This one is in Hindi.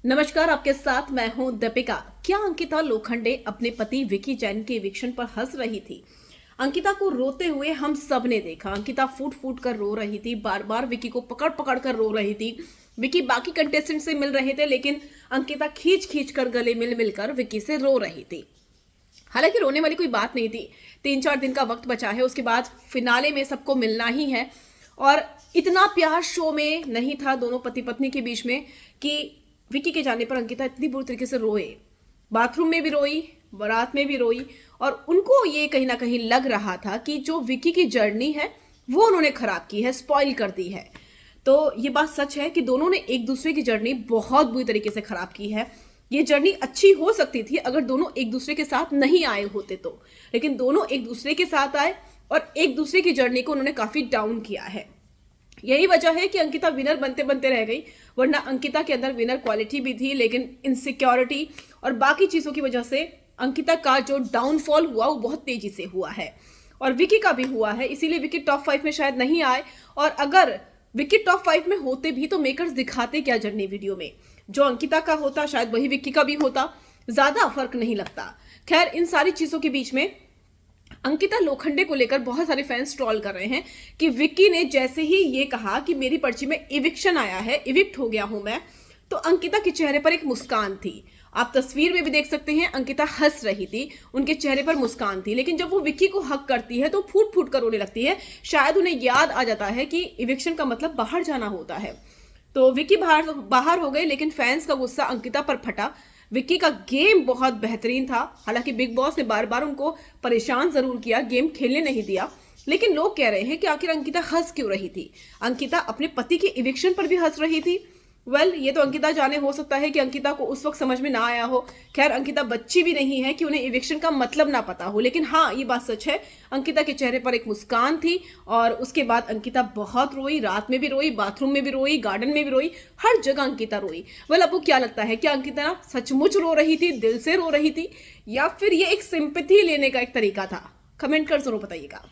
नमस्कार, आपके साथ मैं हूं दीपिका। क्या अंकिता लोखंडे अपने पति विकी जैन के इविक्शन पर हंस रही थी? अंकिता को रोते हुए हम सब ने देखा। अंकिता फूट फूट कर रो रही थी, बार बार विकी को पकड़ पकड़ कर रो रही थी। विकी बाकी कंटेस्टेंट से मिल रहे थे, लेकिन अंकिता खींच खींच कर गले मिल मिलकर विकी से रो रही थी। हालांकि रोने वाली कोई बात नहीं थी। 3-4 दिन का वक्त बचा है, उसके बाद फिनाले में सबको मिलना ही है। और इतना प्यार शो में नहीं था दोनों पति पत्नी के बीच में कि विकी के जाने पर अंकिता इतनी बुरी तरीके से रोए। बाथरूम में भी रोई, बारात में भी रोई। और उनको ये कहीं ना कहीं लग रहा था कि जो विकी की जर्नी है वो उन्होंने खराब की है, स्पॉइल कर दी है। तो ये बात सच है कि दोनों ने एक दूसरे की जर्नी बहुत बुरी तरीके से खराब की है। ये जर्नी अच्छी हो सकती थी अगर दोनों एक दूसरे के साथ नहीं आए होते तो, लेकिन दोनों एक दूसरे के साथ आए और एक दूसरे की जर्नी को उन्होंने काफी डाउन किया है। यही वजह है कि अंकिता विनर बनते बनते रह गई, वरना अंकिता के अंदर विनर क्वालिटी भी थी, लेकिन इनसिक्योरिटी और बाकी चीजों की वजह से अंकिता का जो डाउनफॉल हुआ वो बहुत तेजी से हुआ है। और विकी का भी हुआ है, इसीलिए विकी टॉप 5 में शायद नहीं आए। और अगर विकी टॉप 5 में होते भी तो मेकर्स दिखाते क्या जर्नी वीडियो में? जो अंकिता का होता शायद वही विक्की का भी होता, ज्यादा फर्क नहीं लगता। खैर, इन सारी चीजों के बीच में अंकिता लोखंडे को लेकर बहुत सारे फैंस ट्रोल कर रहे हैं कि विक्की ने जैसे ही ये कहा कि मेरी पर्ची में इविक्शन आया है, इविक्ट हो गया हूं मैं, तो अंकिता के चेहरे पर एक मुस्कान थी। आप तस्वीर में भी देख सकते हैं, अंकिता हंस रही थी, उनके चेहरे पर मुस्कान थी। लेकिन जब वो विक्की को हक करती है तो फूट फूट कर रोने लगती है। शायद उन्हें याद आ जाता है कि इविक्शन का मतलब बाहर जाना होता है। तो विक्की बाहर बाहर हो गए, लेकिन फैंस का गुस्सा अंकिता पर फटा। विक्की का गेम बहुत बेहतरीन था। हालांकि बिग बॉस ने बार बार उनको परेशान जरूर किया, गेम खेलने नहीं दिया। लेकिन लोग कह रहे हैं कि आखिर अंकिता हंस क्यों रही थी? अंकिता अपने पति के इविक्शन पर भी हंस रही थी। ये तो अंकिता जाने, हो सकता है कि अंकिता को उस वक्त समझ में ना आया हो। खैर, अंकिता बच्ची भी नहीं है कि उन्हें इविक्शन का मतलब ना पता हो। लेकिन हाँ, ये बात सच है, अंकिता के चेहरे पर एक मुस्कान थी। और उसके बाद अंकिता बहुत रोई, रात में भी रोई, बाथरूम में भी रोई, गार्डन में भी रोई, हर जगह अंकिता रोई। आपको क्या लगता है, क्या अंकिता सचमुच रो रही थी, दिल से रो रही थी, या फिर ये एक सिंपैथी लेने का एक तरीका था? कमेंट कर जरूर बताइएगा।